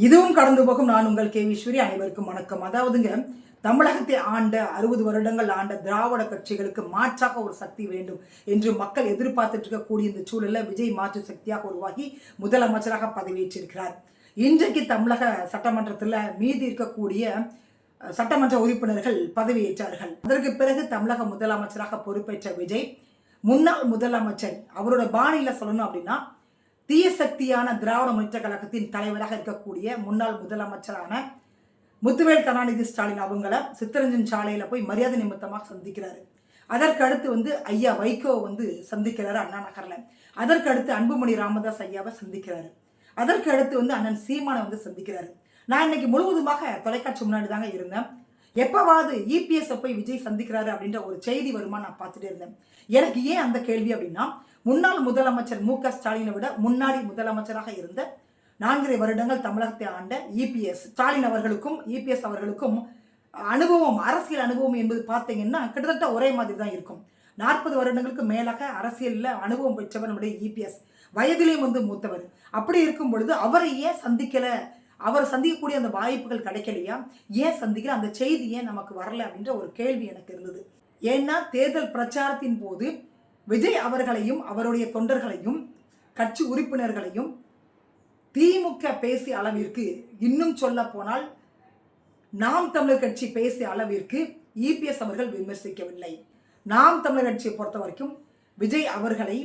இதுவும் கடந்து போகும். நான் உங்கள் கேவீஸ்வரி. அனைவருக்கும் வணக்கம். அதாவதுங்க, தமிழகத்தை ஆண்ட 60 வருடங்கள் ஆண்ட திராவிட கட்சிகளுக்கு மாற்றாக ஒரு சக்தி வேண்டும் என்று மக்கள் எதிர்பார்த்துட்டு இருக்கக்கூடிய இந்த சூழல்ல விஜய் மாற்று சக்தியாக உருவாகி முதலமைச்சராக பதவியேற்றிருக்கிறார். இன்றைக்கு தமிழக சட்டமன்றத்தில் மீதி இருக்கக்கூடிய சட்டமன்ற உறுப்பினர்கள் பதவியேற்றார்கள். அதற்கு பிறகு தமிழக முதலமைச்சராக பொறுப்பேற்ற விஜய், முன்னாள் முதலமைச்சர், அவரோட பாணியில சொல்லணும் அப்படின்னா தீய சக்தியான திராவிட முன்னேற்ற கழகத்தின் தலைவராக இருக்கக்கூடிய முன்னாள் முதலமைச்சரான முத்துவேல் கருணாநிதி ஸ்டாலின் அவங்கள சித்தரஞ்சன் சாலையில போய் மரியாதை நிமித்தமாக சந்திக்கிறாரு. அதற்கு அடுத்து ஐயா வைகோ சந்திக்கிறாரு அண்ணா நகர்ல. அதற்கு அடுத்து அன்புமணி ராமதாஸ் ஐயாவை சந்திக்கிறாரு. அதற்கு அடுத்து அண்ணன் சீமானை சந்திக்கிறாரு. நான் இன்னைக்கு முழுவதுமாக தொலைக்காட்சி முன்னாடி தாங்க இருந்தேன். எப்பவாவது இபிஎஸ் போய் விஜய் சந்திக்கிறாரு அப்படின்ற ஒரு செய்தி வருமா நான் பார்த்துட்டே இருந்தேன். எனக்கு ஏன் அந்த கேள்வி அப்படின்னா, முன்னாள் முதலமைச்சர் மு.க. ஸ்டாலினை விட முன்னாடி முதலமைச்சராக இருந்த 4 வருடங்கள் தமிழகத்தை ஆண்ட இபிஎஸ் ஸ்டாலின் அவர்களுக்கும் இபிஎஸ் அவர்களுக்கும் அனுபவம், அரசியல் அனுபவம் என்பது பார்த்தீங்கன்னா கிட்டத்தட்ட ஒரே மாதிரி தான் இருக்கும். 40 வருடங்களுக்கு மேலாக அரசியலில் அனுபவம் பெற்றவர் நம்முடைய இபிஎஸ். வயதிலேயும் மூத்தவர். அப்படி இருக்கும் பொழுது அவரை ஏன் சந்திக்கல, அவர் சந்திக்கக்கூடிய அந்த வாய்ப்புகள் கிடைக்கலையா, ஏன் சந்திக்கல, அந்த செய்தி ஏன் நமக்கு வரல அப்படின்ற ஒரு கேள்வி எனக்கு இருந்தது. ஏன்னா தேர்தல் பிரச்சாரத்தின் போது விஜய் அவர்களையும் அவருடைய தொண்டர்களையும் கட்சி உறுப்பினர்களையும் திமுக பேசிய அளவிற்கு, இன்னும் சொல்ல போனால் நாம் தமிழர் கட்சி பேசிய அளவிற்கு இபிஎஸ் அவர்கள் விமர்சிக்கவில்லை. நாம் தமிழர் கட்சியை பொறுத்த வரைக்கும் விஜய் அவர்களை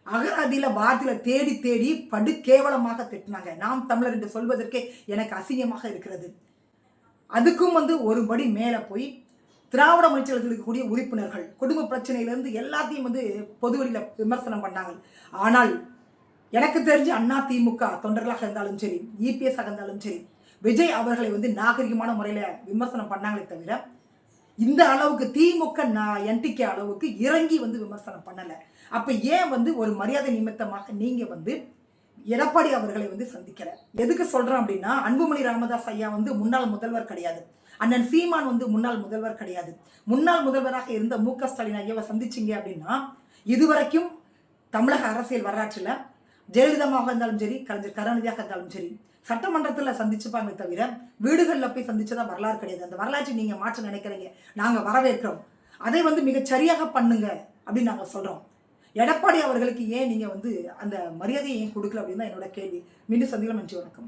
அகராதியில வார்த்தையில தேடி தேடி படு கேவலமாக திட்டினாங்க. நாம் தமிழர் என்று சொல்வதற்கே எனக்கு அசிங்கமாக இருக்கிறது. அதுக்கும் ஒருபடி மேல போய் திராவிட முன்னேற்றத்தில் இருக்கக்கூடிய உறுப்பினர்கள் குடும்ப பிரச்சனையிலிருந்து எல்லாத்தையும் பொதுவெளியில விமர்சனம் பண்ணாங்க. ஆனால் எனக்கு தெரிஞ்சு அண்ணா திமுக தொண்டர்களாக இருந்தாலும் சரி, இபிஎஸ் இருந்தாலும் சரி, விஜய் அவர்களை நாகரிகமான முறையில விமர்சனம் பண்ணாங்களே தவிர இந்த அளவுக்கு திமுக என்டிகே அளவுக்கு இறங்கி விமர்சனம் பண்ணல. அப்ப ஏன் ஒரு மரியாதை நிமித்தமாக நீங்க எடப்பாடி அவர்களை சந்திக்கல? எதுக்கு சொல்றேன் அப்படின்னா, அன்புமணி ராமதாஸ் ஐயா முன்னாள் முதல்வர் கிடையாது. அண்ணன் சீமான் முன்னாள் முதல்வர் கிடையாது. முன்னாள் முதல்வராக இருந்த மு.க. ஸ்டாலின் ஐயாவை சந்திச்சிங்க அப்படின்னா, இதுவரைக்கும் தமிழக அரசியல் வரலாற்றில் ஜெயலலிதாவாக இருந்தாலும் சரி, கலைஞர் கருணாநிதியாக இருந்தாலும் சரி, சட்டமன்றத்தில் சந்திச்சுப்பாங்க தவிர வீடுகளில் போய் சந்திச்சதா வரலாறு கிடையாது. அந்த வரலாற்றை நீங்க மாற்ற நினைக்கிறீங்க, நாங்க வரவேற்கிறோம். அதை மிக சரியாக பண்ணுங்க அப்படின்னு நாங்க சொல்றோம். எடப்பாடி அவர்களுக்கு ஏன் நீங்க அந்த மரியாதையை ஏன் கொடுக்கல அப்படின்னு தான் என்னோட கேள்வி. மீண்டும் சந்திக்கலாம். நன்றி, வணக்கம்.